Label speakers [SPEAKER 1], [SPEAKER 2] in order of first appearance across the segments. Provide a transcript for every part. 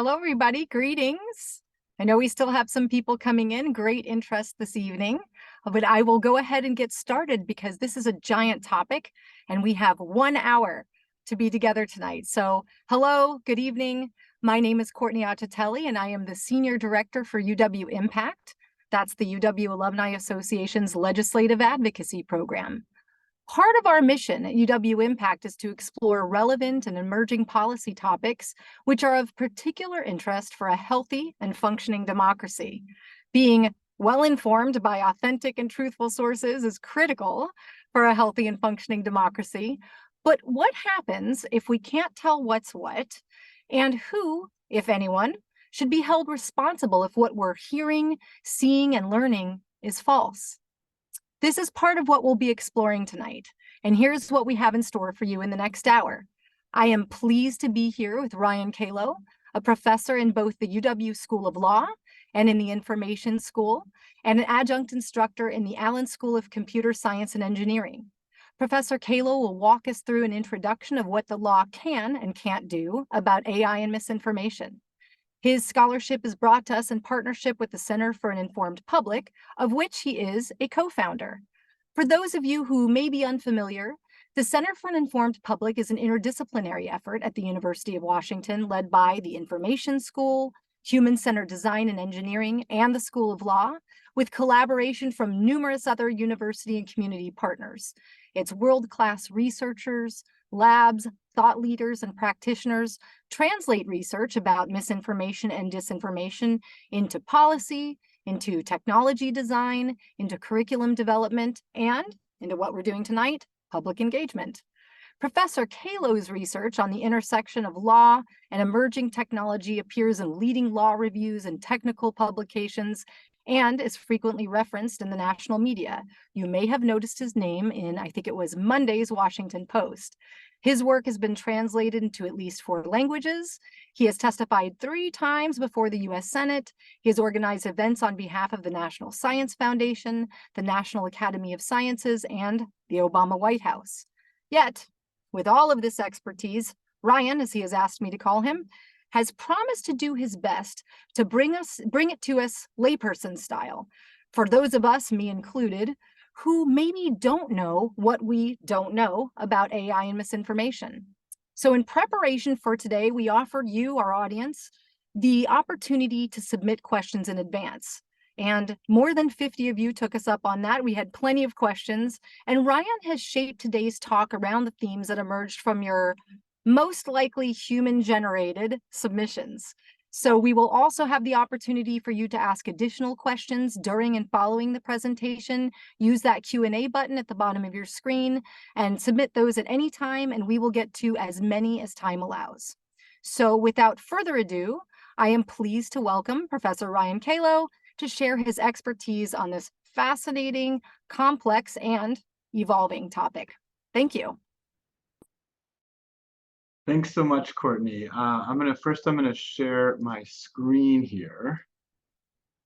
[SPEAKER 1] Hello, everybody. Greetings. I know we still have some people coming in. Great interest this evening, but I will go ahead and get started because this is a giant topic and we have 1 hour to be together tonight. So hello, good evening. My name is Courtney Atatelli and I am the Senior Director for UW Impact. That's the UW Alumni Association's Legislative Advocacy Program. Part of our mission at UW Impact is to explore relevant and emerging policy topics which are of particular interest for a healthy and functioning democracy. Being well-informed by authentic and truthful sources is critical for a healthy and functioning democracy. But what happens if we can't tell what's what, and who, if anyone, should be held responsible if what we're hearing, seeing, and learning is false? This is part of what we'll be exploring tonight, and here's what we have in store for you in the next hour. I am pleased to be here with Ryan Calo, a professor in both the UW School of Law and in the Information School, and an adjunct instructor in the Allen School of Computer Science and Engineering. Professor Calo will walk us through an introduction of what the law can and can't do about AI and misinformation. His scholarship is brought to us in partnership with the Center for an Informed Public, of which he is a co-founder. For those of you who may be unfamiliar, the Center for an Informed Public is an interdisciplinary effort at the University of Washington led by the Information School, Human-Centered Design and Engineering, and the School of Law, with collaboration from numerous other university and community partners. It's world-class researchers, labs, thought leaders, and practitioners translate research about misinformation and disinformation into policy, into technology design, into curriculum development, and into what we're doing tonight, public engagement. Professor Calo's research on the intersection of law and emerging technology appears in leading law reviews and technical publications and is frequently referenced in the national media. You may have noticed his name in, I think it was Monday's Washington Post. His work has been translated into at least 4 languages. He has testified 3 times before the US Senate. He has organized events on behalf of the National Science Foundation, the National Academy of Sciences, and the Obama White House. Yet, with all of this expertise, Ryan, as he has asked me to call him, has promised to do his best to bring it to us layperson style. For those of us, me included, who maybe don't know what we don't know about AI and misinformation. So in preparation for today, we offered you, our audience, the opportunity to submit questions in advance. And more than 50 of you took us up on that. We had plenty of questions. And Ryan has shaped today's talk around the themes that emerged from your most likely human-generated submissions. So we will also have the opportunity for you to ask additional questions during and following the presentation. Use that Q&A button at the bottom of your screen and submit those at any time, and we will get to as many as time allows. So without further ado, I am pleased to welcome Professor Ryan Calo to share his expertise on this fascinating, complex, and evolving topic. Thank you.
[SPEAKER 2] Thanks so much, Courtney. I'm gonna share my screen here.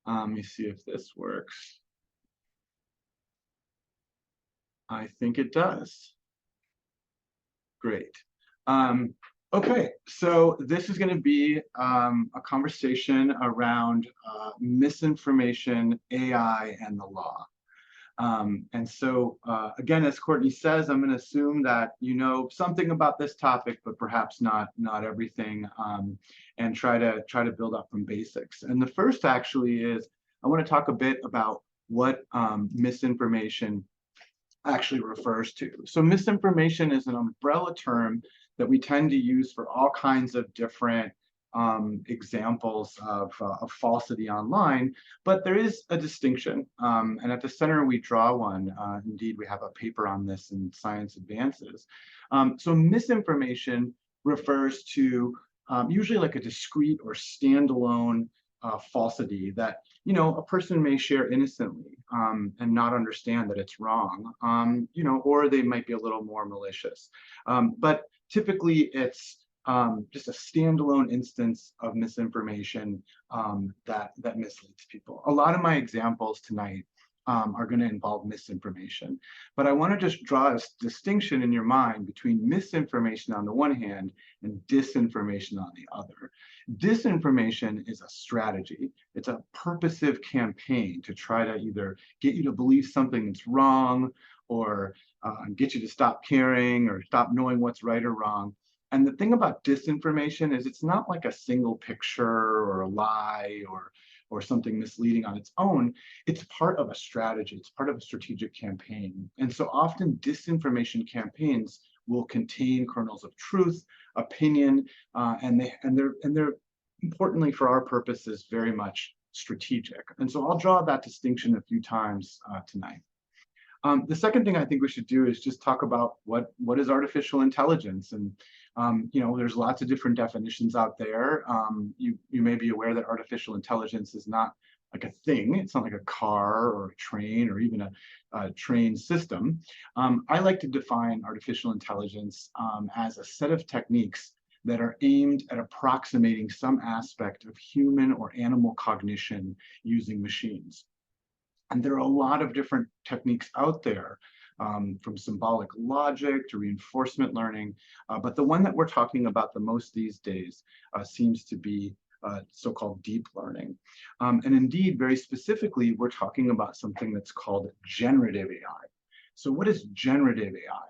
[SPEAKER 2] Let me see if this works. I think it does. Great. Okay, so this is going to be a conversation around misinformation, AI, and the law. And so, again, as Courtney says, I'm going to assume that you know something about this topic, but perhaps not everything, and try to build up from basics. And the first actually is I want to talk a bit about what misinformation actually refers to. So misinformation is an umbrella term that we tend to use for all kinds of different examples of falsity online, but there is a distinction, and at the center we draw one. Indeed, we have a paper on this in Science Advances. So misinformation refers to usually like a discrete or standalone falsity that a person may share innocently and not understand that it's wrong, or they might be a little more malicious. But typically it's just a standalone instance of misinformation that misleads people. A lot of my examples tonight are going to involve misinformation. But I want to just draw a distinction in your mind between misinformation on the one hand and disinformation on the other. Disinformation is a strategy. It's a purposive campaign to try to either get you to believe something that's wrong, or get you to stop caring or stop knowing what's right or wrong. And the thing about disinformation is it's not like a single picture or a lie or something misleading on its own. It's part of a strategy. It's part of a strategic campaign. And so often disinformation campaigns will contain kernels of truth, opinion, and they're importantly for our purposes very much strategic. And so I'll draw that distinction a few times tonight. The second thing I think we should do is just talk about what is artificial intelligence. And there's lots of different definitions out there. You may be aware that artificial intelligence is not like a thing. It's not like a car or a train or even a train system. I like to define artificial intelligence as a set of techniques that are aimed at approximating some aspect of human or animal cognition using machines. And there are a lot of different techniques out there, from symbolic logic to reinforcement learning. But the one that we're talking about the most these days seems to be so-called deep learning. And indeed, very specifically, we're talking about something that's called generative AI. So what is generative AI?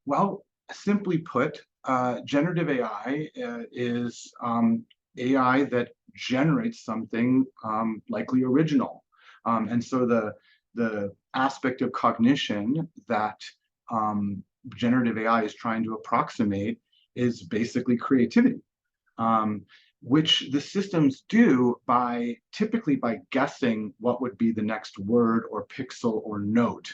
[SPEAKER 2] Well, simply put, generative AI is AI that generates something likely original. And so the aspect of cognition that generative AI is trying to approximate is basically creativity, which the systems do typically by guessing what would be the next word or pixel or note.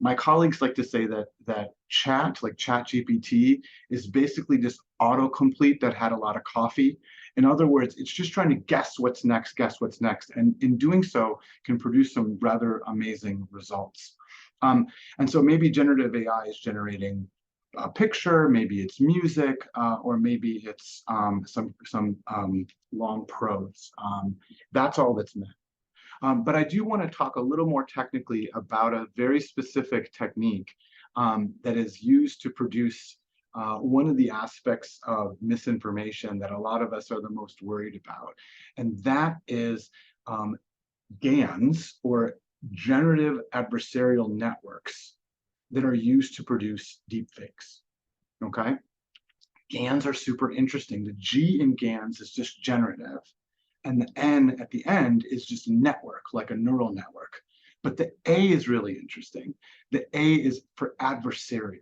[SPEAKER 2] My colleagues like to say that ChatGPT, is basically just autocomplete that had a lot of coffee. In other words, it's just trying to guess what's next, and in doing so can produce some rather amazing results. And so maybe generative AI is generating a picture, maybe it's music, or maybe it's some long prose. That's all that's meant. But I do want to talk a little more technically about a very specific technique that is used to produce one of the aspects of misinformation that a lot of us are the most worried about. And that is GANs, or generative adversarial networks, that are used to produce deepfakes. Okay? GANs are super interesting. The G in GANs is just generative, and the N at the end is just a network, like a neural network. But the A is really interesting. The A is for adversarial.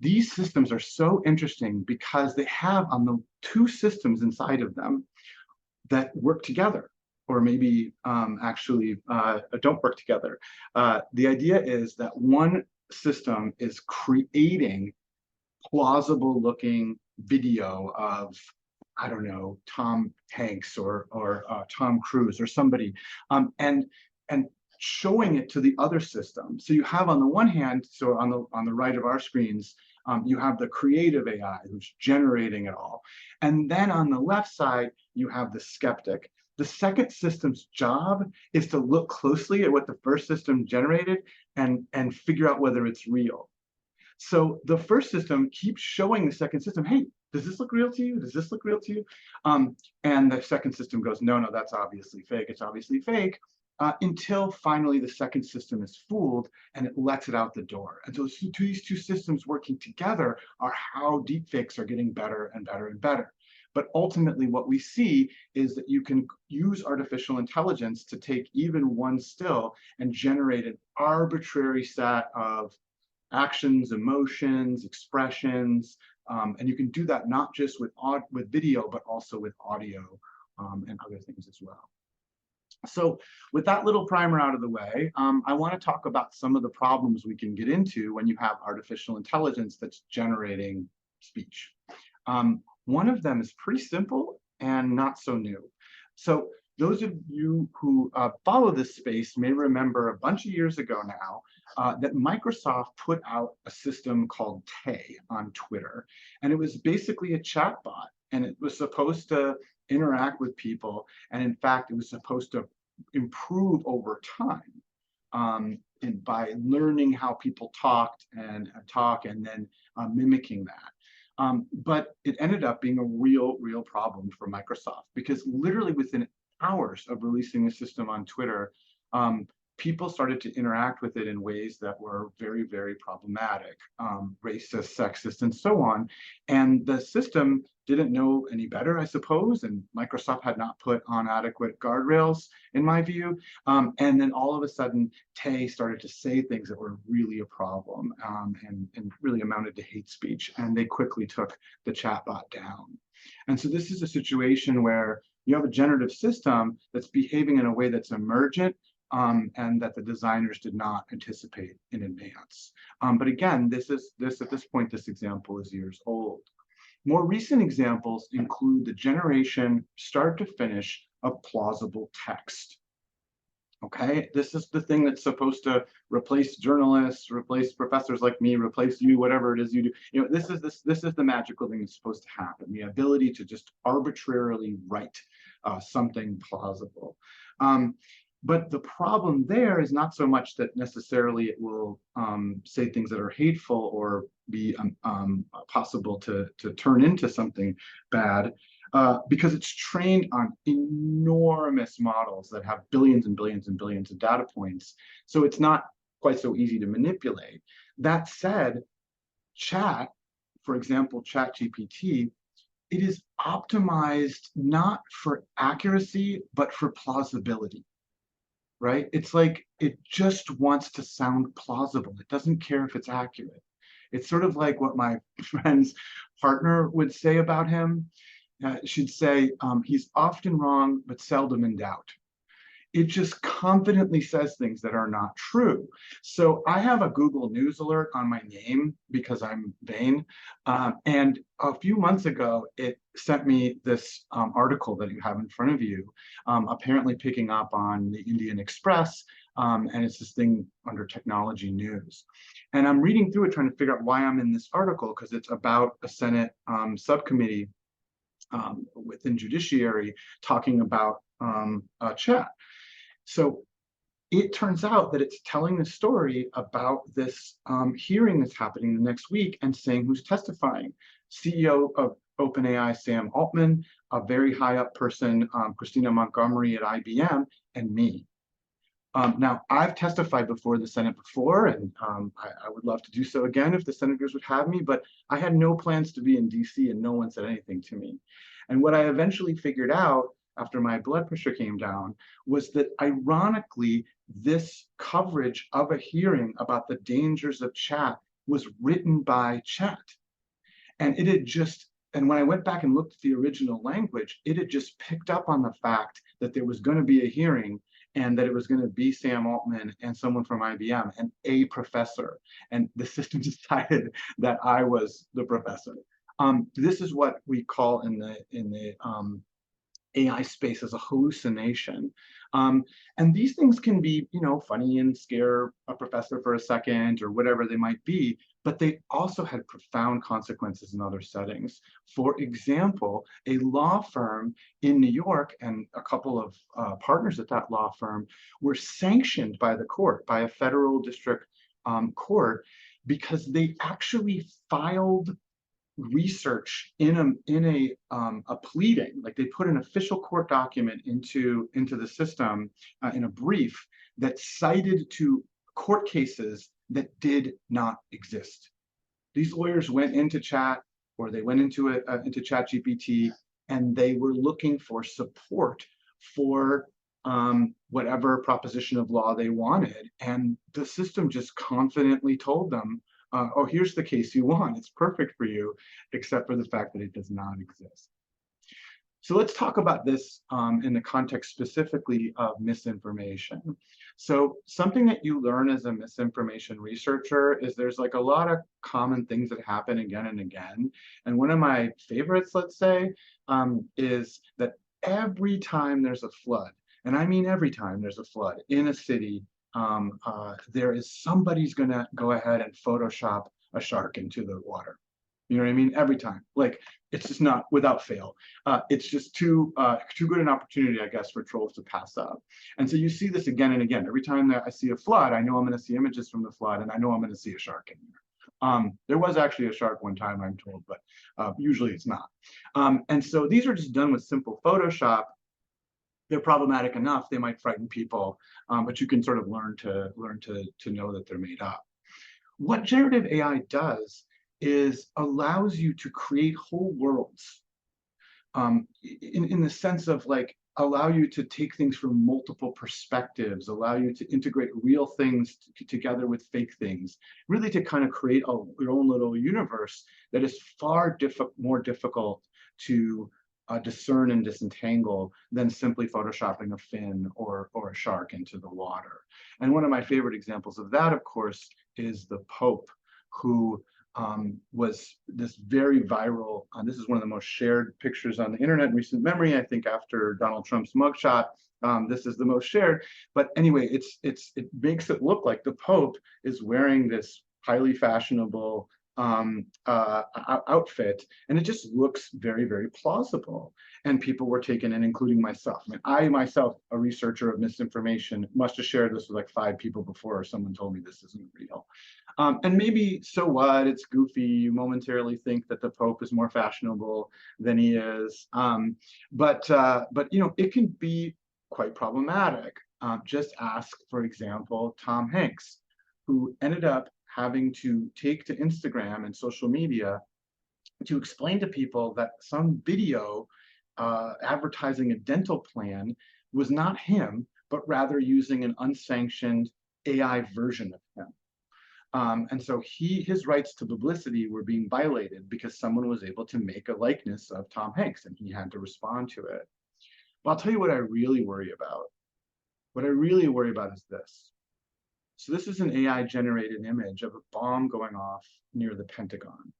[SPEAKER 2] These systems are so interesting because they have on the two systems inside of them that work together, or maybe actually don't work together. The idea is that one system is creating plausible looking video of, I don't know, Tom Hanks or Tom Cruise or somebody, and showing it to the other system. So you have on the one hand, so on the right of our screens, you have the creative AI who's generating it all. And then on the left side, you have the skeptic. The second system's job is to look closely at what the first system generated and figure out whether it's real. So the first system keeps showing the second system, hey, does this look real to you? Does this look real to you? And the second system goes, no, that's obviously fake. It's obviously fake. Until finally the second system is fooled and it lets it out the door. And so these two systems working together are how deepfakes are getting better and better and better. But ultimately what we see is that you can use artificial intelligence to take even one still and generate an arbitrary set of actions, emotions, expressions, and you can do that not just with video, but also with audio and other things as well. So with that little primer out of the way, I want to talk about some of the problems we can get into when you have artificial intelligence that's generating speech. One of them is pretty simple and not so new. So those of you who follow this space may remember a bunch of years ago now that Microsoft put out a system called Tay on Twitter. And it was basically a chatbot, and it was supposed to interact with people. And in fact, it was supposed to improve over time, and by learning how people talked and talk and then mimicking that. But it ended up being a real problem for Microsoft, because literally within hours of releasing the system on Twitter, people started to interact with it in ways that were very problematic, racist, sexist, and so on. And the system didn't know any better, I suppose, and Microsoft had not put on adequate guardrails, in my view. And then all of a sudden, Tay started to say things that were really a problem, and really amounted to hate speech. And they quickly took the chatbot down. And so this is a situation where you have a generative system that's behaving in a way that's emergent, and that the designers did not anticipate in advance. But again, at this point, this example is years old. More recent examples include the generation, start to finish, of plausible text. Okay, this is the thing that's supposed to replace journalists, replace professors like me, replace you, whatever it is you do. You know, this is the magical thing that's supposed to happen: the ability to just arbitrarily write something plausible. But the problem there is not so much that necessarily it will say things that are hateful or be possible to turn into something bad, because it's trained on enormous models that have billions and billions and billions of data points. So it's not quite so easy to manipulate. That said, chat, for example, ChatGPT, it is optimized not for accuracy, but for plausibility. Right? It's like it just wants to sound plausible. It doesn't care if it's accurate. It's sort of like what my friend's partner would say about him. She'd say, he's often wrong, but seldom in doubt. It just confidently says things that are not true. So I have a Google News alert on my name because I'm vain. And a few months ago, it sent me this article that you have in front of you, apparently picking up on the Indian Express. And it's this thing under technology news. And I'm reading through it, trying to figure out why I'm in this article, because it's about a Senate subcommittee within judiciary talking about chat. So it turns out that it's telling the story about this hearing that's happening the next week, and saying who's testifying. CEO of OpenAI, Sam Altman, a very high up person, Christina Montgomery at IBM, and me. Now, I've testified before the Senate before, and I would love to do so again if the senators would have me, but I had no plans to be in DC, and no one said anything to me. And what I eventually figured out after my blood pressure came down was that, ironically, this coverage of a hearing about the dangers of chat was written by chat. And it had just, and when I went back and looked at the original language, it had just picked up on the fact that there was going to be a hearing, and that it was going to be Sam Altman and someone from IBM and a professor. And the system decided that I was the professor. This is what we call in the AI space as a hallucination. And these things can be, funny and scare a professor for a second or whatever they might be, but they also had profound consequences in other settings. For example, a law firm in New York and a couple of partners at that law firm were sanctioned by the court, by a federal district court, because they actually filed research in a pleading. Like, they put an official court document into the system in a brief that cited to court cases that did not exist. These lawyers went into chat, or they went into ChatGPT, and they were looking for support for whatever proposition of law they wanted, and the system just confidently told them, oh, here's the case you want. It's perfect for you, except for the fact that it does not exist. So let's talk about this in the context specifically of misinformation. So something that you learn as a misinformation researcher is there's like a lot of common things that happen again and again. And one of my favorites, let's say, is that every time there's a flood, and I mean every time there's a flood in a city, there is somebody's going to go ahead and Photoshop a shark into the water. You know what I mean? Every time. Like, it's just not without fail. It's just too good an opportunity, I guess, for trolls to pass up. And so you see this again and again. Every time that I see a flood, I know I'm going to see images from the flood, and I know I'm going to see a shark in there. There was actually a shark one time, I'm told, but usually it's not. And so these are just done with simple Photoshop. They're problematic enough; they might frighten people, but you can sort of learn to know that they're made up. What generative AI does is allows you to create whole worlds, in the sense of like allow you to take things from multiple perspectives, allow you to integrate real things together with fake things, really to kind of create your own little universe that is far more difficult to discern and disentangle than simply photoshopping a fin or a shark into the water. And one of my favorite examples of that, of course, is the Pope, who was this very viral. This is one of the most shared pictures on the internet in recent memory. I think after Donald Trump's mugshot, this is the most shared. But anyway, it makes it look like the Pope is wearing this highly fashionable outfit, and it just looks very, very plausible. And people were taken in, including myself. I mean, I myself, a researcher of misinformation, must have shared this with like 5 people before someone told me this isn't real. And maybe so what? It's goofy. You momentarily think that the Pope is more fashionable than he is, but you know, it can be quite problematic. Just ask, for example, Tom Hanks, who ended up having to take to Instagram and social media to explain to people that some video advertising a dental plan was not him, but rather using an unsanctioned AI version of him. And so his rights to publicity were being violated because someone was able to make a likeness of Tom Hanks, and he had to respond to it. But I'll tell you what I really worry about. What I really worry about is this. So this is an AI-generated image of a bomb going off near the Pentagon.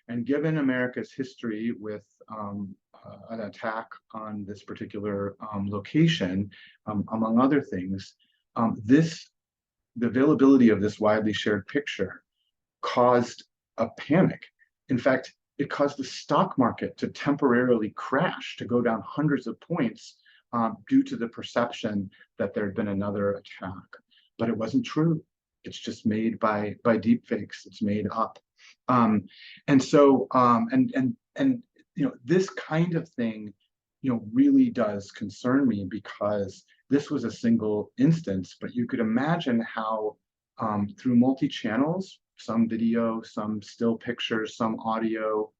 [SPEAKER 2] And given America's history with an attack on this particular location, among other things, the availability of this widely shared picture caused a panic. In fact, it caused the stock market to temporarily crash, to go down hundreds of points due to the perception that there had been another attack. But it wasn't true. It's just made by deep fakes. It's made up. And so, you know, this kind of thing, you know, really does concern me, because this was a single instance, but you could imagine how through multi-channels, some video, some still pictures, some audio,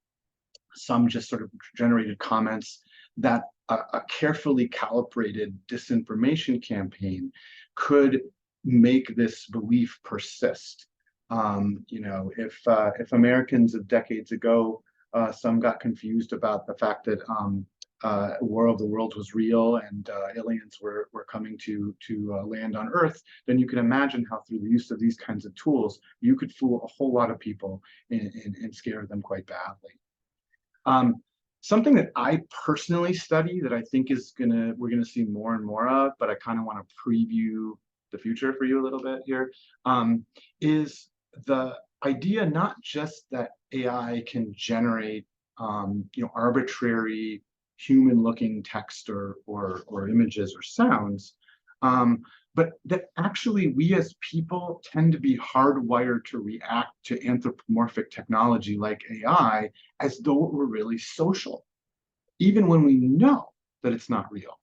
[SPEAKER 2] some just sort of generated comments, that a carefully calibrated disinformation campaign could make this belief persist. You know, if Americans of decades ago, some got confused about the fact that War of the Worlds was real and aliens were coming to land on Earth, then you can imagine how through the use of these kinds of tools, you could fool a whole lot of people and scare them quite badly. Something that I personally study that I think we're gonna see more and more of, but I kind of want to preview the future for you a little bit here, is the idea not just that AI can generate you know, arbitrary human-looking text or images or sounds, but that actually we as people tend to be hardwired to react to anthropomorphic technology like AI as though it were really social, even when we know that it's not real.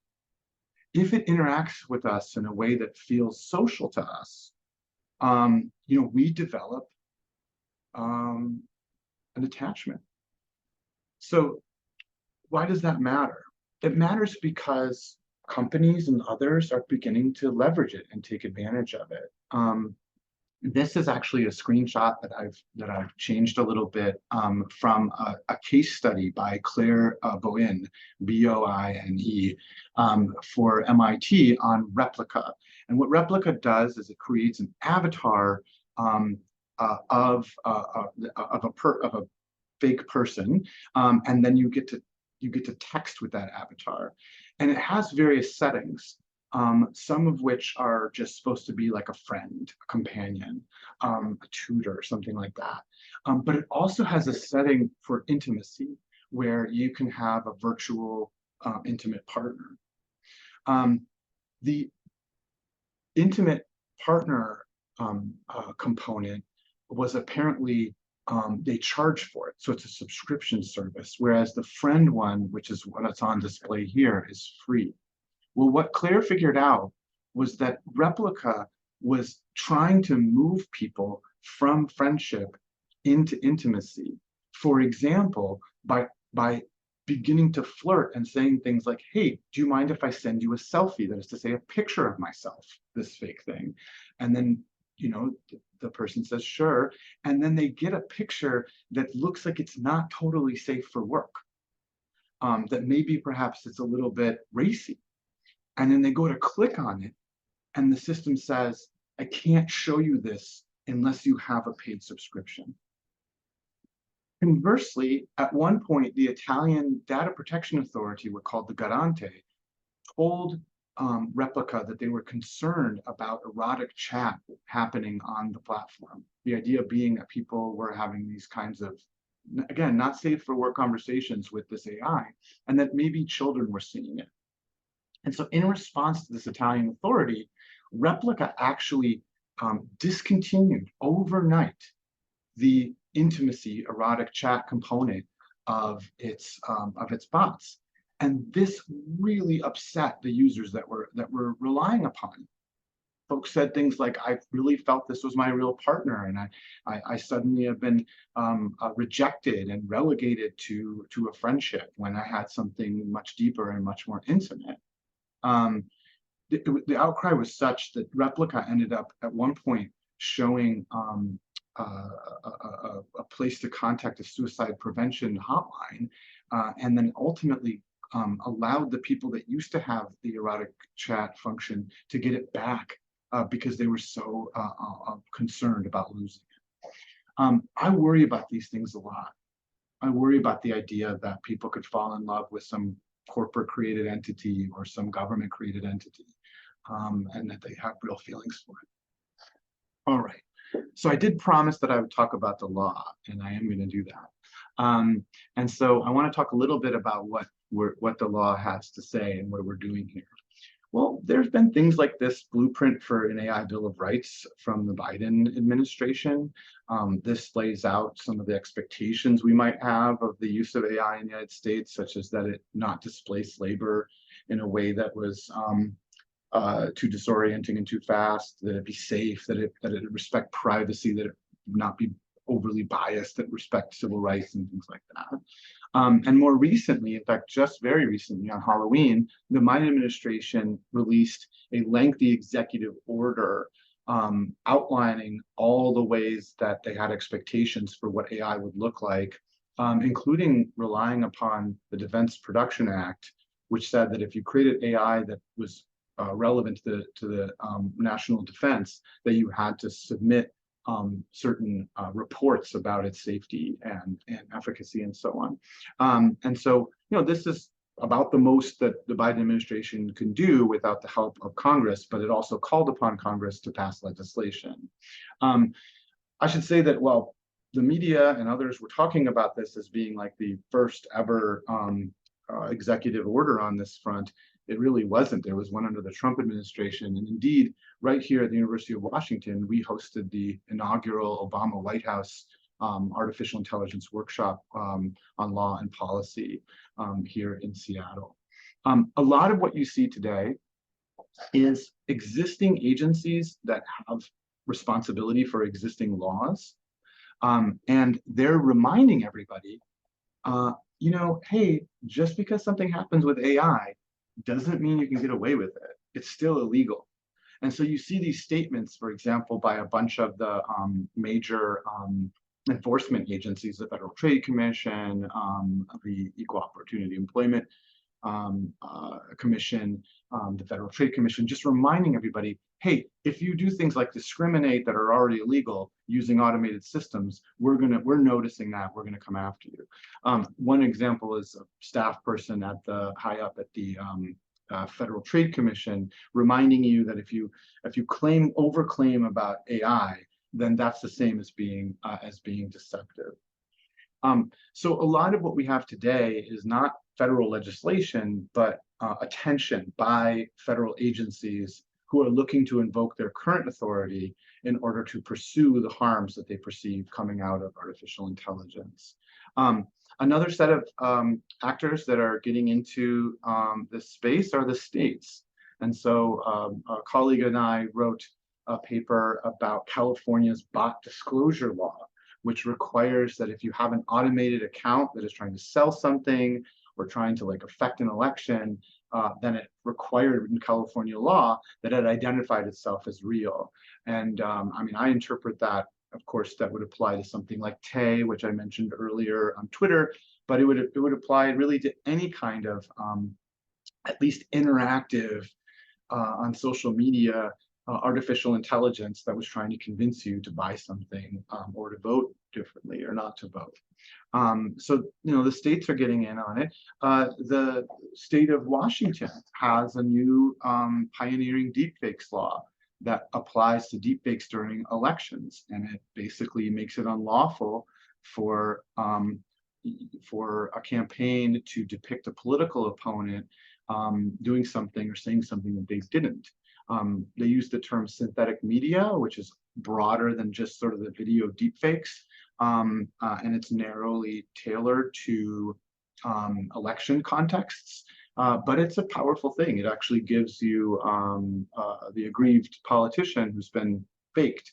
[SPEAKER 2] If it interacts with us in a way that feels social to us, you know, we develop an attachment. So why does that matter? It matters because companies and others are beginning to leverage it and take advantage of it. This is actually a screenshot that I've changed a little bit from a case study by Claire Boine, Boine, for MIT on Replica. And what Replica does is it creates an avatar of a fake person, and then you get to text with that avatar, and it has various settings. some of which are just supposed to be like a friend, a companion, a tutor, something like that. But it also has a setting for intimacy where you can have a virtual intimate partner. The intimate partner component was apparently they charge for it. So it's a subscription service, whereas the friend one, which is what's on display here, is free. Well, what Claire figured out was that Replica was trying to move people from friendship into intimacy. For example, by beginning to flirt and saying things like, hey, do you mind if I send you a selfie? That is to say, a picture of myself, this fake thing. And then, the person says, sure. And then they get a picture that looks like it's not totally safe for work, that maybe perhaps it's a little bit racy. And then they go to click on it, and the system says, I can't show you this unless you have a paid subscription. Conversely, at one point, the Italian Data Protection Authority, called the Garante, told Replica that they were concerned about erotic chat happening on the platform. The idea being that people were having these kinds of, again, not safe for work conversations with this AI, and that maybe children were seeing it. And so in response to this Italian authority, Replica actually discontinued overnight the intimacy erotic chat component of its bots. And this really upset the users that were relying upon it. Folks said things like, I really felt this was my real partner, and I suddenly have been rejected and relegated to a friendship when I had something much deeper and much more intimate. The outcry was such that Replica ended up at one point showing a place to contact a suicide prevention hotline, and then ultimately allowed the people that used to have the erotic chat function to get it back because they were so concerned about losing it. I worry about these things a lot. I worry about the idea that people could fall in love with some corporate created entity or some government created entity, and that they have real feelings for it. All right. So I did promise that I would talk about the law, and I am going to do that. And so I want to talk a little bit about what the law has to say and what we're doing here. Well, there's been things like this blueprint for an AI Bill of Rights from the Biden administration. This lays out some of the expectations we might have of the use of AI in the United States, such as that it not displace labor in a way that was too disorienting and too fast, that it be safe, that it respect privacy, that it not be overly biased, that respect civil rights and things like that. And more recently, in fact, just very recently on Halloween, the Biden administration released a lengthy executive order outlining all the ways that they had expectations for what AI would look like, including relying upon the Defense Production Act, which said that if you created AI that was relevant to the national defense, that you had to submit certain reports about its safety and efficacy and so on. And so, this is about the most that the Biden administration can do without the help of Congress, but it also called upon Congress to pass legislation. I should say that, well, the media and others were talking about this as being like the first ever executive order on this front. It really wasn't. There was one under the Trump administration. And indeed, right here at the University of Washington, we hosted the inaugural Obama White House artificial intelligence workshop on law and policy here in Seattle. A lot of what you see today is existing agencies that have responsibility for existing laws. And they're reminding everybody, hey, just because something happens with AI doesn't mean you can get away with it. It's still illegal. And so you see these statements, for example, by a bunch of the major enforcement agencies, the Federal Trade Commission, the Equal Opportunity Employment Commission, the Federal Trade Commission, just reminding everybody, hey, if you do things like discriminate that are already illegal using automated systems, we're noticing that, we're gonna come after you. One example is a staff person high up at the Federal Trade Commission, reminding you that if you overclaim about AI, then that's the same as being deceptive. So a lot of what we have today is not federal legislation, but attention by federal agencies who are looking to invoke their current authority in order to pursue the harms that they perceive coming out of artificial intelligence. Another set of actors that are getting into this space are the states. And so a colleague and I wrote a paper about California's bot disclosure law, which requires that if you have an automated account that is trying to sell something or trying to affect an election, then it required in California law that it identified itself as real. And I mean, I interpret that, of course, that would apply to something like Tay, which I mentioned earlier on Twitter, but it would apply really to any kind of at least interactive on social media artificial intelligence that was trying to convince you to buy something or to vote differently or not to vote. So, the states are getting in on it. The state of Washington has a new pioneering deepfakes law that applies to deepfakes during elections, and it basically makes it unlawful for a campaign to depict a political opponent doing something or saying something that they didn't. They use the term synthetic media, which is broader than just sort of the video deepfakes, and it's narrowly tailored to election contexts. But it's a powerful thing. It actually gives you the aggrieved politician who's been faked.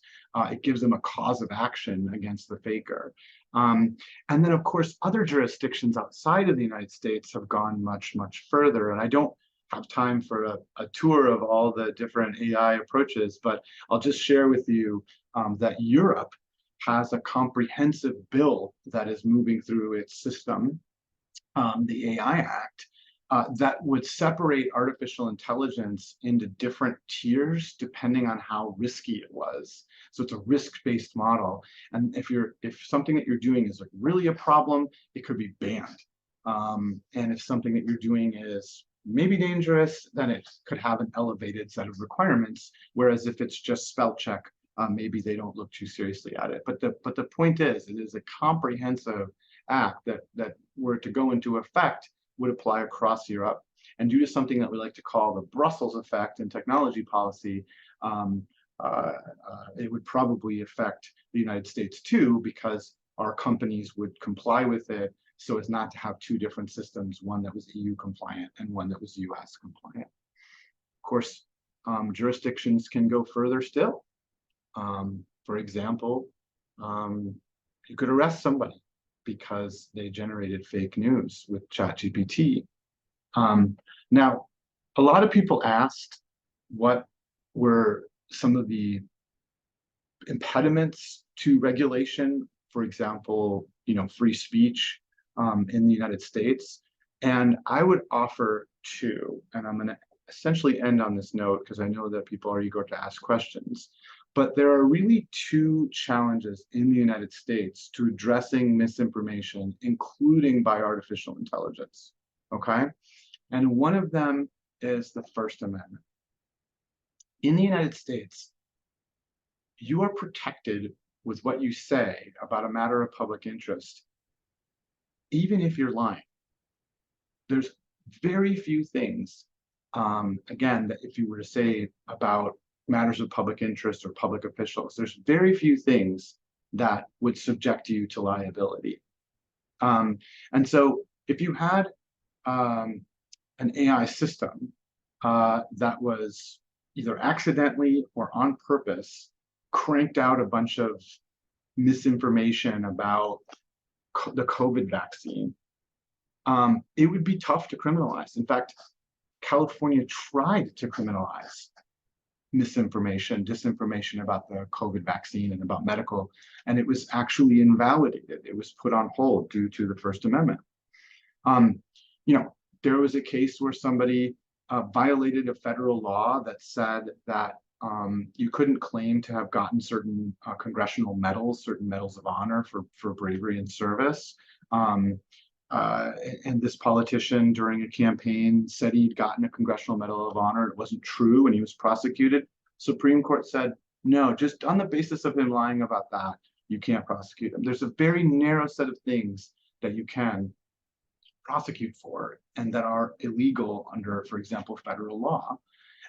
[SPEAKER 2] It gives them a cause of action against the faker. And then, of course, other jurisdictions outside of the United States have gone much, much further. And I don't have time for a tour of all the different AI approaches, but I'll just share with you that Europe has a comprehensive bill that is moving through its system, the AI Act, that would separate artificial intelligence into different tiers depending on how risky it was. So it's a risk-based model. And if something that you're doing is really a problem, it could be banned. And if something that you're doing is maybe dangerous, then it could have an elevated set of requirements. Whereas if it's just spell check, maybe they don't look too seriously at it. But the point is, it is a comprehensive act that were to go into effect would apply across Europe. And due to something that we like to call the Brussels effect in technology policy, it would probably affect the United States too, because our companies would comply with it so as not to have two different systems, one that was EU compliant and one that was US compliant. Of course, jurisdictions can go further still. For example, you could arrest somebody because they generated fake news with ChatGPT. Now, a lot of people asked what were some of the impediments to regulation, for example, free speech in the United States. And I would offer two, and I'm going to essentially end on this note because I know that people are eager to ask questions. But there are really two challenges in the United States to addressing misinformation, including by artificial intelligence, okay? And one of them is the First Amendment. In the United States, you are protected with what you say about a matter of public interest, even if you're lying. There's very few things, again, that if you were to say about matters of public interest or public officials, there's very few things that would subject you to liability. And so if you had an AI system that was either accidentally or on purpose cranked out a bunch of misinformation about the COVID vaccine, it would be tough to criminalize. In fact, California tried to criminalize misinformation, disinformation about the COVID vaccine and about medical, and it was actually invalidated. It was put on hold due to the First Amendment. There was a case where somebody violated a federal law that said that you couldn't claim to have gotten certain congressional medals, certain medals of honor for bravery and service. and this politician during a campaign said he'd gotten a Congressional Medal of Honor. It wasn't true, and he was prosecuted. Supreme Court said, no, just on the basis of him lying about that, you can't prosecute him. There's a very narrow set of things that you can prosecute for and that are illegal under, for example, federal law.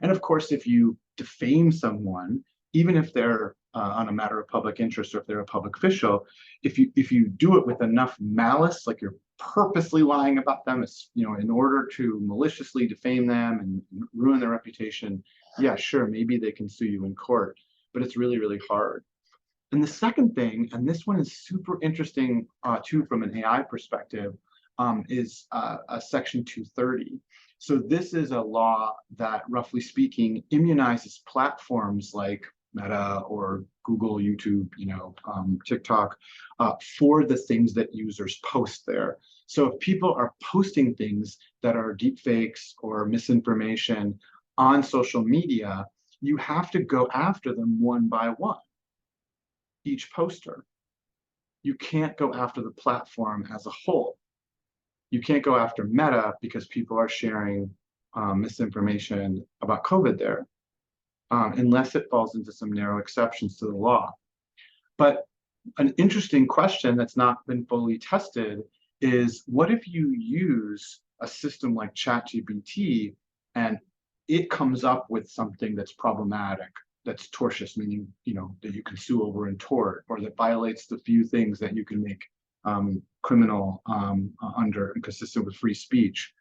[SPEAKER 2] And of course, if you defame someone, even if they're on a matter of public interest or if they're a public official, if you do it with enough malice, like you're purposely lying about them, in order to maliciously defame them and ruin their reputation, yeah, sure, maybe they can sue you in court, but it's really, really hard. And the second thing, and this one is super interesting too from an AI perspective, is a Section 230. So this is a law that, roughly speaking, immunizes platforms like Meta or Google, YouTube, TikTok, for the things that users post there. So if people are posting things that are deep fakes or misinformation on social media, you have to go after them one by one, each poster. You can't go after the platform as a whole. You can't go after Meta because people are sharing misinformation about COVID there, unless it falls into some narrow exceptions to the law. But an interesting question that's not been fully tested is, what if you use a system like ChatGPT and it comes up with something that's problematic, that's tortious, meaning that you can sue over in tort, or that violates the few things that you can make criminal under and consistent with free speech?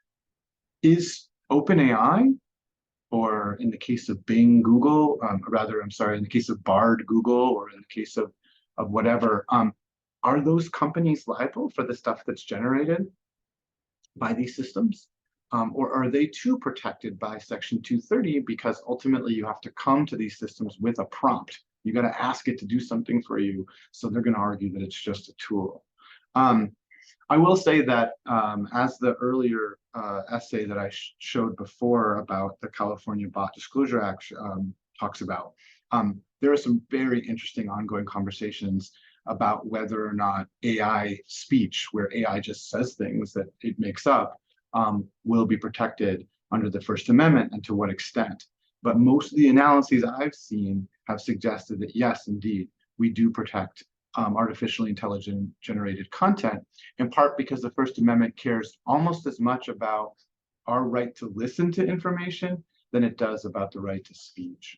[SPEAKER 2] Is OpenAI, or in the case of Bing, Google, in the case of Bard, Google, or in the case of whatever, are those companies liable for the stuff that's generated by these systems? Or are they too protected by Section 230 because ultimately you have to come to these systems with a prompt? You got to ask it to do something for you, so they're going to argue that it's just a tool. I will say that as the earlier essay that I showed before about the California Bot Disclosure Act talks about, there are some very interesting ongoing conversations about whether or not AI speech, where AI just says things that it makes up, will be protected under the First Amendment, and to what extent. But most of the analyses I've seen have suggested that yes, indeed, we do protect artificially intelligent generated content, in part because the First Amendment cares almost as much about our right to listen to information than it does about the right to speech.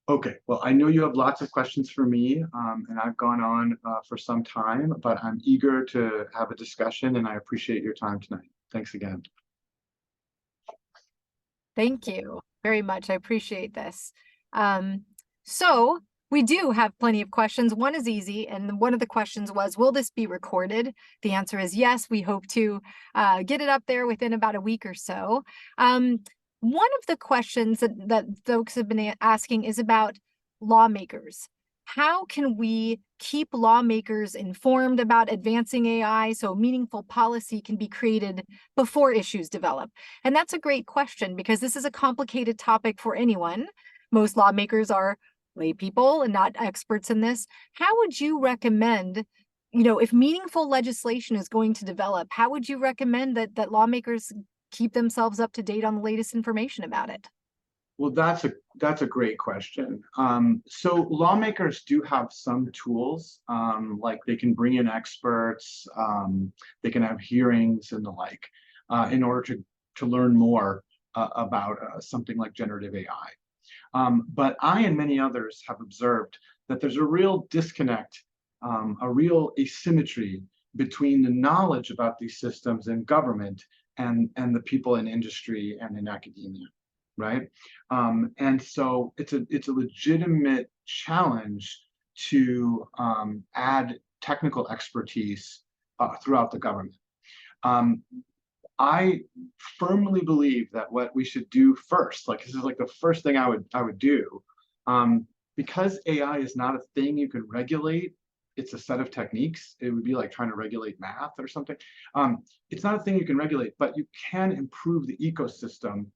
[SPEAKER 2] Okay, well, I know you have lots of questions for me, and I've gone on for some time, but I'm eager to have a discussion, and I appreciate your time tonight. Thanks again.
[SPEAKER 1] Thank you very much. I appreciate this. So we do have plenty of questions. One is easy, and one of the questions was, will this be recorded? The answer is yes. We hope to get it up there within about a week or so. One of the questions that folks have been asking is about lawmakers. How can we keep lawmakers informed about advancing AI so meaningful policy can be created before issues develop? And that's a great question, because this is a complicated topic for anyone. Most lawmakers are lay people and not experts in this. How would you recommend, if meaningful legislation is going to develop, how would you recommend that lawmakers keep themselves up to date on the latest information about it?
[SPEAKER 2] Well, that's a great question. So lawmakers do have some tools, like they can bring in experts, they can have hearings and the like, in order to learn more about something like generative AI. But I and many others have observed that there's a real disconnect, a real asymmetry between the knowledge about these systems in government and the people in industry and in academia. Right, and so it's a legitimate challenge to add technical expertise throughout the government. I firmly believe that what we should do first, like this is like the first thing I would do, because AI is not a thing you can regulate. It's a set of techniques. It would be like trying to regulate math or something. It's not a thing you can regulate, but you can improve the ecosystem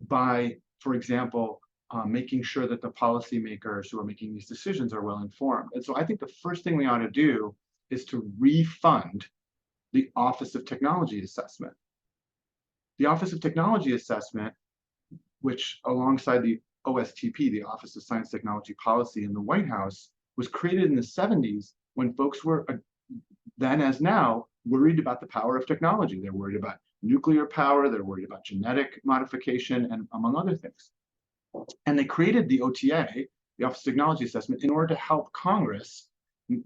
[SPEAKER 2] by, for example, making sure that the policymakers who are making these decisions are well informed. And so I think the first thing we ought to do is to refund the Office of Technology Assessment. The Office of Technology Assessment, which alongside the OSTP, the Office of Science, Technology, Policy in the White House, was created in the 70s when folks were, then as now, worried about the power of technology. They're worried about nuclear power, they're worried about genetic modification, and among other things. And they created the OTA, the Office of Technology Assessment, in order to help Congress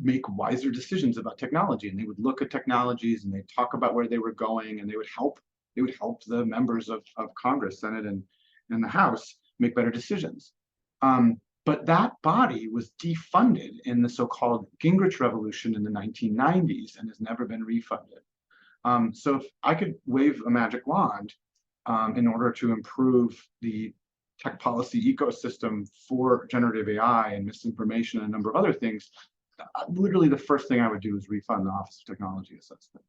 [SPEAKER 2] make wiser decisions about technology. And they would look at technologies and they'd talk about where they were going, and they would help the members of Congress, Senate, and the House make better decisions. But that body was defunded in the so-called Gingrich Revolution in the 1990s and has never been refunded. So if I could wave a magic wand in order to improve the tech policy ecosystem for generative AI and misinformation and a number of other things, literally the first thing I would do is refund the Office of Technology Assessment.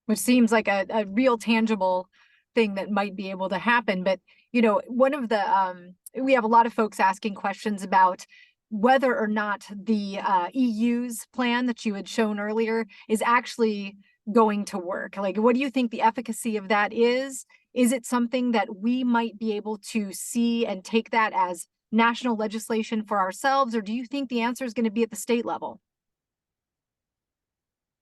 [SPEAKER 1] Which seems like a real tangible thing that might be able to happen. But, one of the, we have a lot of folks asking questions about whether or not the EU's plan that you had shown earlier is actually going to work. Like, what do you think the efficacy of that is? Is it something that we might be able to see and take that as national legislation for ourselves? Or do you think the answer is going to be at the state level?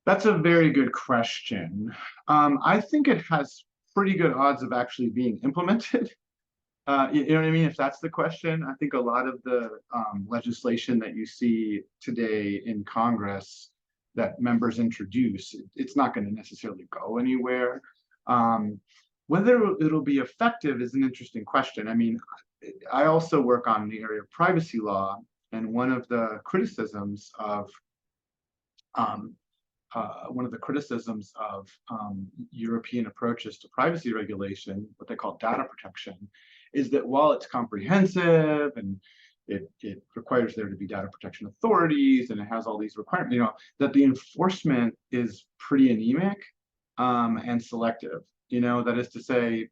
[SPEAKER 2] That's a very good question. I think it has pretty good odds of actually being implemented. You know what I mean? If that's the question, I think a lot of the legislation that you see today in Congress that members introduce, it's not going to necessarily go anywhere. Whether it'll be effective is an interesting question. I mean, I also work on the area of privacy law, and one of the criticisms of European approaches to privacy regulation, what they call data protection, is that while it's comprehensive and it requires there to be data protection authorities and it has all these requirements, that the enforcement is pretty anemic and selective. That is to say,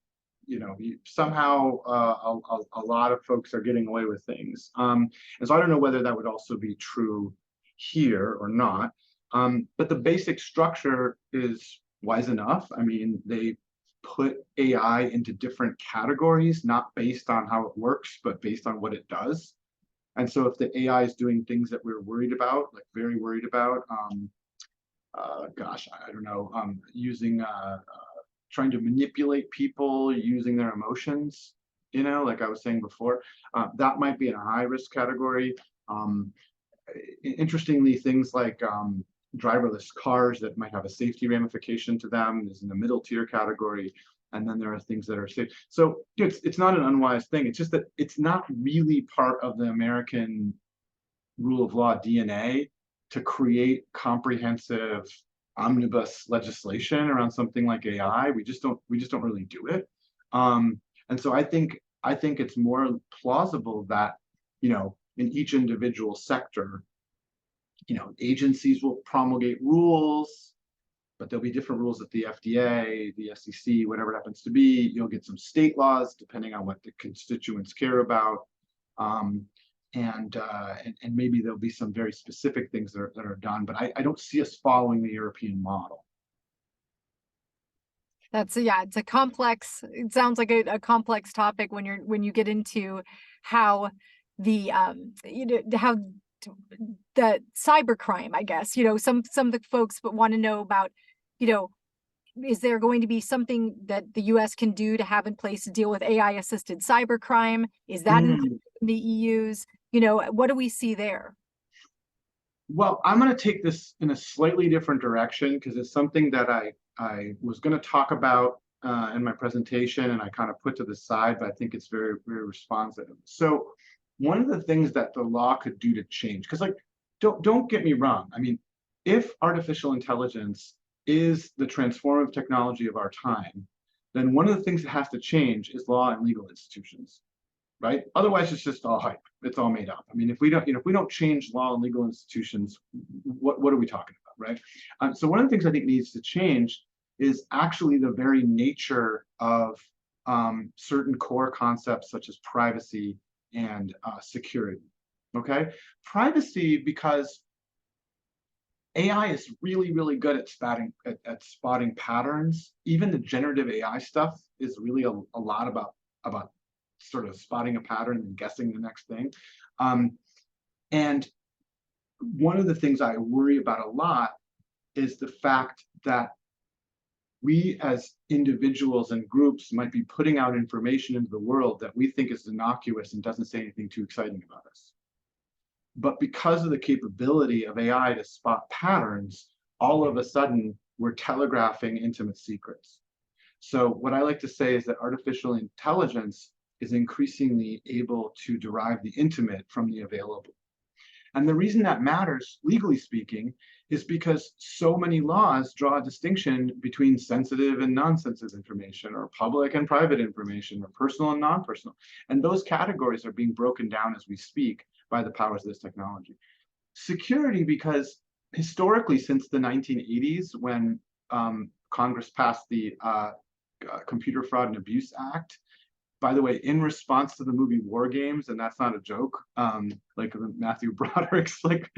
[SPEAKER 2] somehow a lot of folks are getting away with things. And so I don't know whether that would also be true here or not. But the basic structure is wise enough. I mean, they put AI into different categories, not based on how it works, but based on what it does. And so if the AI is doing things that we're worried about, like very worried about, I don't know, trying to manipulate people using their emotions, like I was saying before, that might be in a high risk category. Interestingly, things like driverless cars that might have a safety ramification to them is in the middle tier category. And then there are things that are safe. So it's not an unwise thing. It's just that it's not really part of the American rule of law DNA to create comprehensive omnibus legislation around something like AI. We just don't really do it. And so I think it's more plausible that, in each individual sector, agencies will promulgate rules, but there'll be different rules at the FDA, the SEC, whatever it happens to be. You'll get some state laws depending on what the constituents care about. And maybe there'll be some very specific things that are done, but I don't see us following the European model.
[SPEAKER 1] It's a complex, it sounds like a complex topic when you get into how the how the cybercrime, I guess, some of the folks want to know about, is there going to be something that the US can do to have in place to deal with AI assisted cybercrime? Is that included in the EU's? What do we see there?
[SPEAKER 2] Well, I'm going to take this in a slightly different direction because it's something that I was going to talk about in my presentation and I kind of put to the side, but I think it's very, very responsive. So one of the things that the law could do to change, because don't get me wrong. I mean, if artificial intelligence is the transformative technology of our time, then one of the things that has to change is law and legal institutions, right? Otherwise, it's just all hype. It's all made up. I mean, if we don't change law and legal institutions, what are we talking about, right? So one of the things I think needs to change is actually the very nature of certain core concepts such as privacy and security. Okay, privacy, because AI is really, really good at spotting patterns. Even the generative AI stuff is really a lot about sort of spotting a pattern and guessing the next thing. And one of the things I worry about a lot is the fact that we as individuals and groups might be putting out information into the world that we think is innocuous and doesn't say anything too exciting about us. But because of the capability of AI to spot patterns, all of a sudden we're telegraphing intimate secrets. So what I like to say is that artificial intelligence is increasingly able to derive the intimate from the available. And the reason that matters, legally speaking, is because so many laws draw a distinction between sensitive and non-sensitive information, or public and private information, or personal and non-personal. And those categories are being broken down as we speak by the powers of this technology. Security, because historically, since the 1980s, when Congress passed the Computer Fraud and Abuse Act, by the way, in response to the movie War Games, and that's not a joke, like Matthew Broderick's like,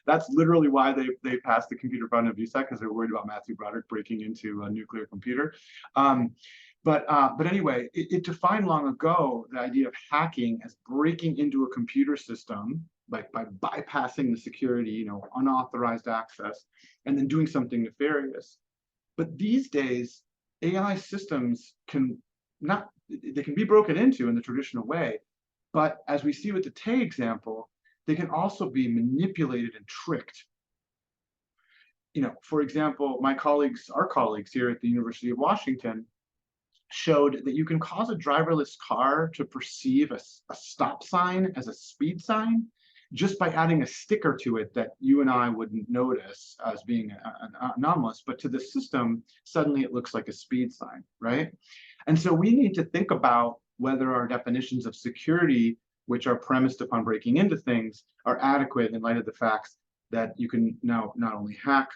[SPEAKER 2] that's literally why they passed the Computer Fraud and Abuse Act, because they're worried about Matthew Broderick breaking into a nuclear computer. But anyway, it defined long ago the idea of hacking as breaking into a computer system, like by bypassing the security, unauthorized access, and then doing something nefarious. But these days, AI systems they can be broken into in the traditional way, but as we see with the Tay example, they can also be manipulated and tricked. For example, our colleagues here at the University of Washington showed that you can cause a driverless car to perceive a stop sign as a speed sign just by adding a sticker to it that you and I wouldn't notice as being anomalous, but to the system, suddenly it looks like a speed sign, right? And so we need to think about whether our definitions of security, which are premised upon breaking into things, are adequate in light of the facts that you can now not only hack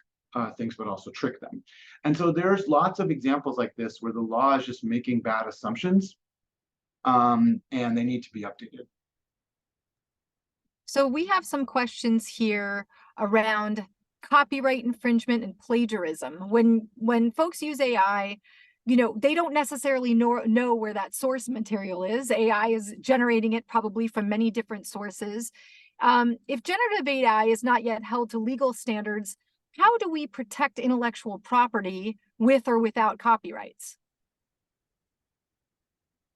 [SPEAKER 2] things, but also trick them. And so there's lots of examples like this where the law is just making bad assumptions, and they need to be updated.
[SPEAKER 1] So we have some questions here around copyright infringement and plagiarism. When folks use AI, they don't necessarily know where that source material is. AI is generating it probably from many different sources. If generative AI is not yet held to legal standards, how do we protect intellectual property with or without copyrights?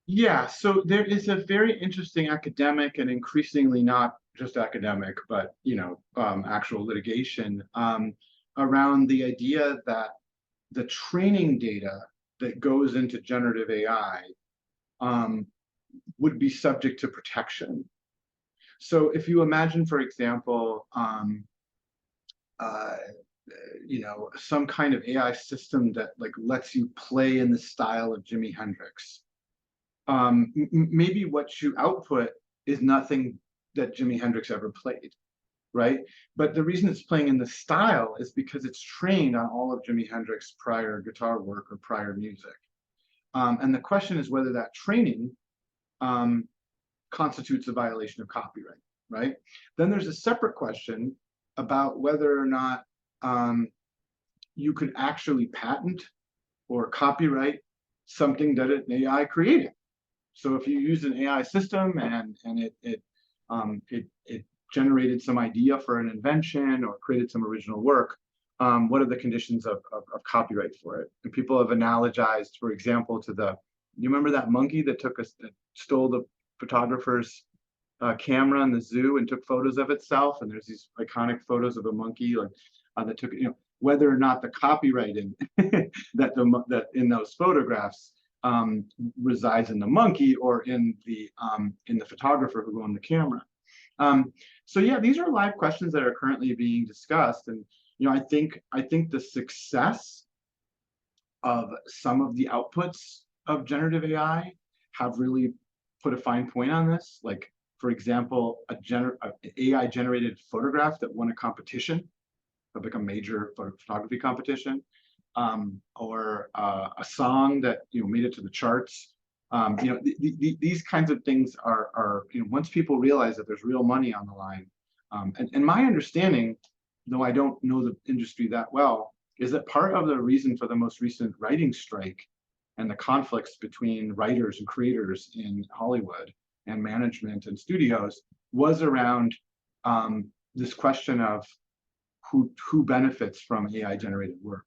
[SPEAKER 2] Yeah, so there is a very interesting academic and increasingly not just academic, but actual litigation around the idea that the training data that goes into generative AI would be subject to protection. So if you imagine, for example, some kind of AI system that like lets you play in the style of Jimi Hendrix, maybe what you output is nothing that Jimi Hendrix ever played, right? But the reason it's playing in the style is because it's trained on all of Jimi Hendrix's prior guitar work or prior music. And the question is whether that training constitutes a violation of copyright, right? Then there's a separate question about whether or not you could actually patent or copyright something that an AI created. So if you use an AI system and it generated some idea for an invention or created some original work, what are the conditions of copyright for it? And people have analogized, for example, to you remember that monkey that stole the photographer's camera in the zoo and took photos of itself? And there's these iconic photos of a monkey that took, whether or not the copyright in that in those photographs resides in the monkey or in the photographer who owned the camera. So yeah, these are live questions that are currently being discussed, and I think the success of some of the outputs of generative AI have really put a fine point on this. Like, for example, an AI generated photograph that won a competition, like a major photography competition, or a song that made it to the charts. These kinds of things are once people realize that there's real money on the line. And my understanding, though I don't know the industry that well, is that part of the reason for the most recent writing strike and the conflicts between writers and creators in Hollywood and management and studios was around this question of who benefits from AI generated work.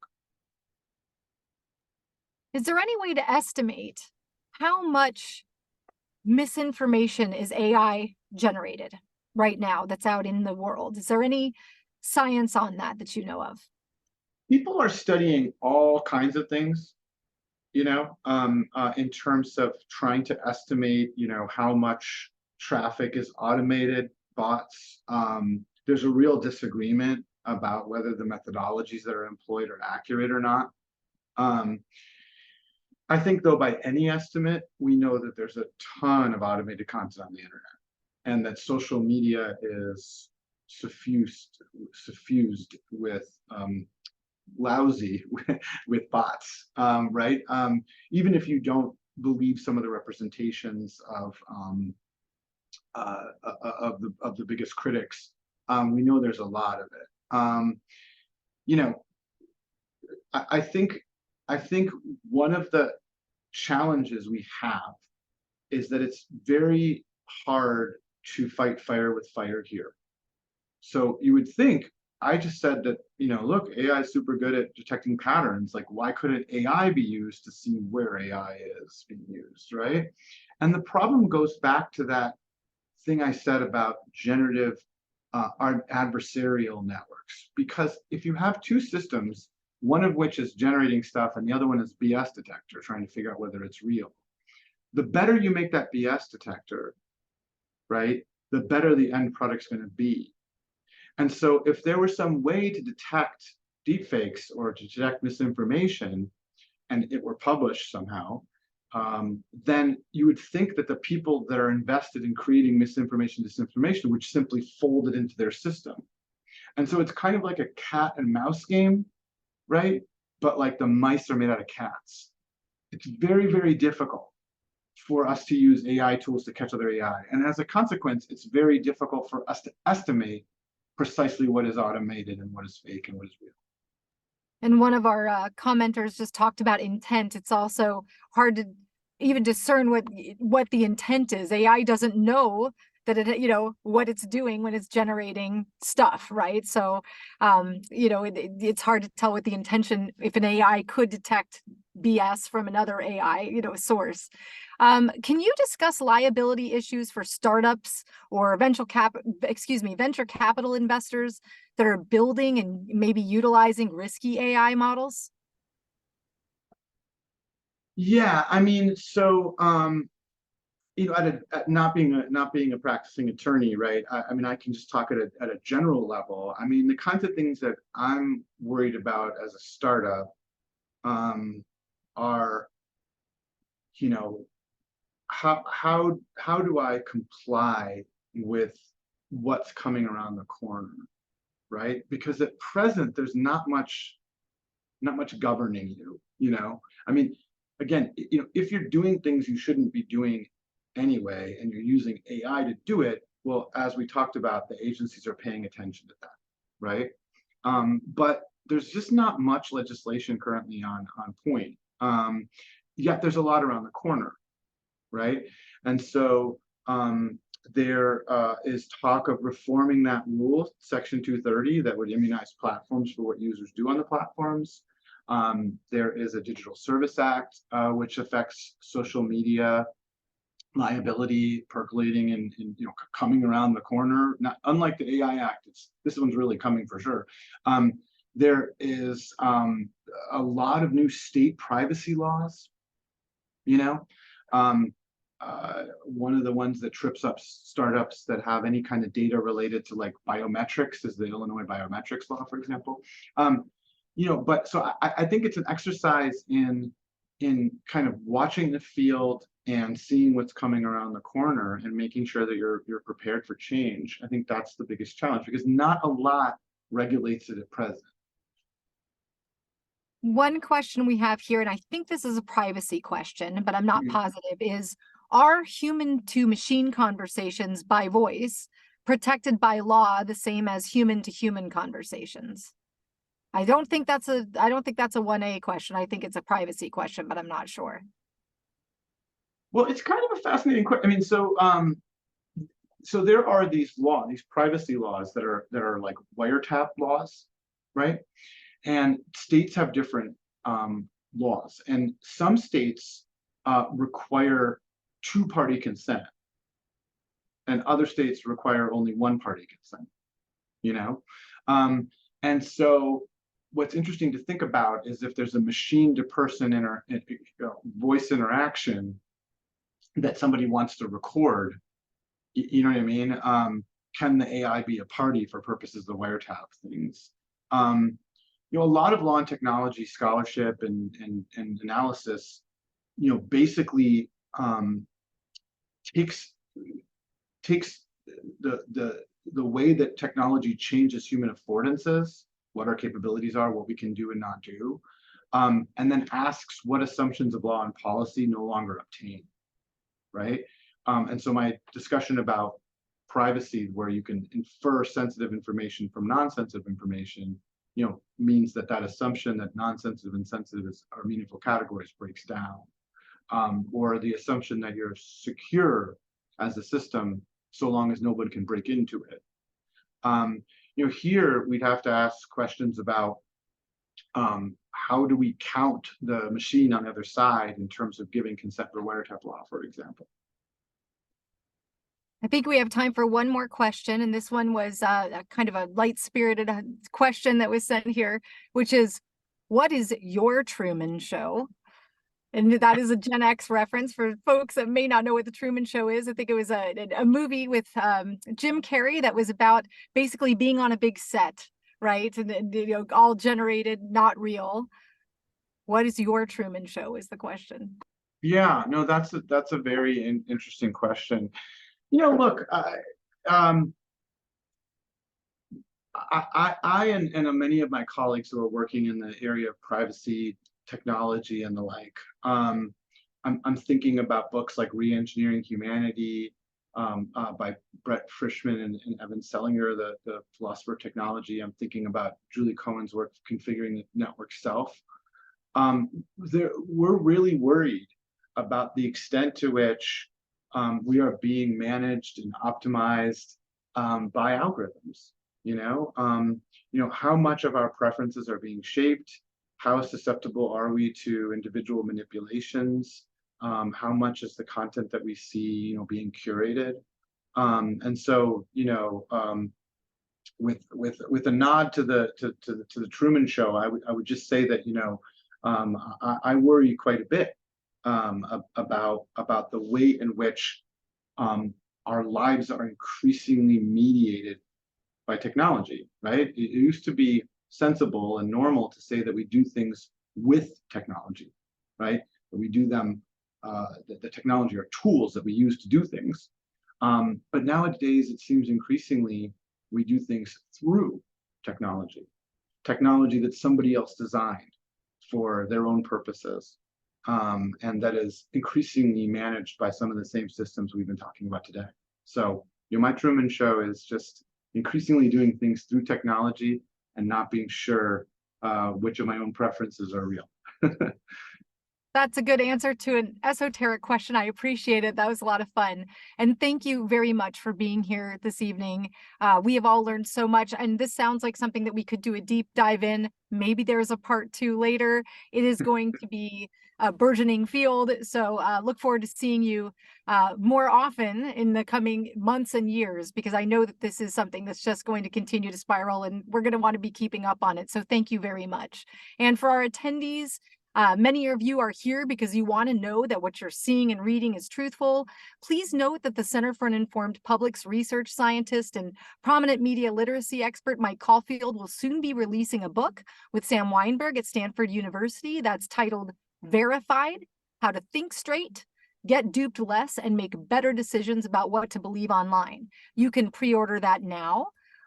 [SPEAKER 1] Is there any way to estimate how much misinformation is AI generated right now that's out in the world? Is there any science on that that you know of?
[SPEAKER 2] People are studying all kinds of things, in terms of trying to estimate, how much traffic is automated, bots. There's a real disagreement about whether the methodologies that are employed are accurate or not. I think, though, by any estimate, we know that there's a ton of automated content on the internet, and that social media is suffused with lousy with bots, right? Even if you don't believe some of the representations of the biggest critics, we know there's a lot of it. You know, I think one of the challenges we have is that it's very hard to fight fire with fire here. So you would think, I just said that, look, AI is super good at detecting patterns. Like, why couldn't AI be used to see where AI is being used, right? And the problem goes back to that thing I said about generative adversarial networks. Because if you have two systems, one of which is generating stuff and the other one is BS detector, trying to figure out whether it's real, the better you make that BS detector, right, the better the end product's going to be. And so if there were some way to detect deepfakes or to detect misinformation, and it were published somehow, then you would think that the people that are invested in creating misinformation, disinformation, would simply fold it into their system. And so it's kind of like a cat and mouse game, right? But like the mice are made out of cats. It's very, very difficult for us to use AI tools to catch other AI. And as a consequence, it's very difficult for us to estimate precisely what is automated and what is fake and what is real.
[SPEAKER 1] And one of our commenters just talked about intent. It's also hard to even discern what the intent is. AI doesn't know that what it's doing when it's generating stuff, right? So it's hard to tell what the intention, if an AI could detect BS from another AI source. Can you discuss liability issues for startups or venture capital investors that are building and maybe utilizing risky AI models?
[SPEAKER 2] Yeah, I mean, so at not being a practicing attorney, right? I mean, I can just talk at a general level. I mean, the kinds of things that I'm worried about as a startup are, how do I comply with what's coming around the corner, right? Because at present there's not much governing you. I mean, again, if you're doing things you shouldn't be doing anyway, and you're using AI to do it, well, as we talked about, the agencies are paying attention to that, right? But there's just not much legislation currently on point. Yet there's a lot around the corner, right? And so there is talk of reforming that rule, Section 230, that would immunize platforms for what users do on the platforms. There is a Digital Service Act, which affects social media liability percolating and coming around the corner. Not unlike the AI Act, this one's really coming for sure. There is a lot of new state privacy laws. One of the ones that trips up startups that have any kind of data related to like biometrics is the Illinois biometrics law, for example. But so I think it's an exercise in kind of watching the field and seeing what's coming around the corner and making sure that you're prepared for change. I think that's the biggest challenge, because not a lot regulates it at present.
[SPEAKER 1] One question we have here, and I think this is a privacy question, but I'm not positive, is, are human to machine conversations by voice protected by law the same as human to human conversations? I don't think that's a 1A question. I think it's a privacy question, but I'm not sure.
[SPEAKER 2] Well, it's kind of a fascinating question. I mean, so there are these privacy laws that are like wiretap laws, right? And states have different laws, and some states require two-party consent, and other states require only one-party consent. You know, and so what's interesting to think about is if there's a machine-to-person voice interaction that somebody wants to record, you know what I mean? Can the AI be a party for purposes of wiretap things? A lot of law and technology scholarship and analysis, basically takes the way that technology changes human affordances, what our capabilities are, what we can do and not do, and then asks what assumptions of law and policy no longer obtain, right? And so my discussion about privacy, where you can infer sensitive information from non-sensitive information, means that assumption that non-sensitive and sensitive are meaningful categories breaks down, or the assumption that you're secure as a system so long as nobody can break into it. Here we'd have to ask questions about how do we count the machine on the other side in terms of giving consent for wiretap law, for example.
[SPEAKER 1] I think we have time for one more question, and this one was a kind of a light-spirited question that was sent here, which is, what is your Truman Show? And that is a Gen X reference for folks that may not know what the Truman Show is. I think it was a movie with Jim Carrey that was about basically being on a big set, right? And all generated, not real. What is your Truman Show is the question.
[SPEAKER 2] Yeah, no, that's a very interesting question. Look, I and many of my colleagues who are working in the area of privacy technology and the like, I'm thinking about books like Re-Engineering Humanity by Brett Frischman and Evan Selinger, the philosopher of technology. I'm thinking about Julie Cohen's work, Configuring the Network Self. We're really worried about the extent to which we are being managed and optimized by algorithms. How much of our preferences are being shaped? How susceptible are we to individual manipulations? How much is the content that we see, being curated? And so, with a nod to the Truman Show, I would just say that I worry quite a bit about the way in which our lives are increasingly mediated by technology, right? It used to be sensible and normal to say that we do things with technology, right? That we do them, the technology are tools that we use to do things. But nowadays, it seems increasingly we do things through technology that somebody else designed for their own purposes. And that is increasingly managed by some of the same systems we've been talking about today. So, my Truman Show is just increasingly doing things through technology and not being sure which of my own preferences are real.
[SPEAKER 1] That's a good answer to an esoteric question. I appreciate it. That was a lot of fun. And thank you very much for being here this evening. We have all learned so much, and this sounds like something that we could do a deep dive in. Maybe there's a part 2 later. It is going to be a burgeoning field. So look forward to seeing you more often in the coming months and years, because I know that this is something that's just going to continue to spiral, and we're going to want to be keeping up on it. So thank you very much. And for our attendees, many of you are here because you want to know that what you're seeing and reading is truthful. Please note that the Center for an Informed Public's research scientist and prominent media literacy expert Mike Caulfield will soon be releasing a book with Sam Weinberg at Stanford University that's titled Verified: How to Think Straight, Get Duped Less, and Make Better Decisions About What to Believe Online. You can pre-order that now.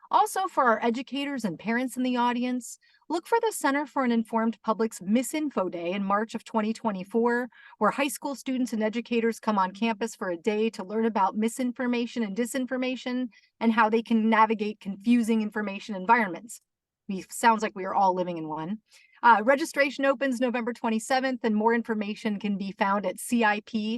[SPEAKER 1] Also, for our educators and parents in the audience, Look for the Center for an Informed Public's Misinfo Day in March of 2024, where high school students and educators come on campus for a day to learn about misinformation and disinformation and how they can navigate confusing information environments. Sounds like we are all living in one. Registration opens November 27th, and more information can be found at cip.uw.edu.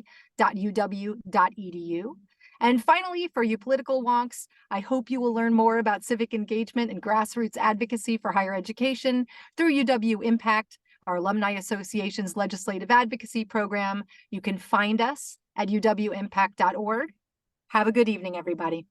[SPEAKER 1] And finally, for you political wonks, I hope you will learn more about civic engagement and grassroots advocacy for higher education through UW Impact, our Alumni Association's legislative advocacy program. You can find us at uwimpact.org. Have a good evening, everybody.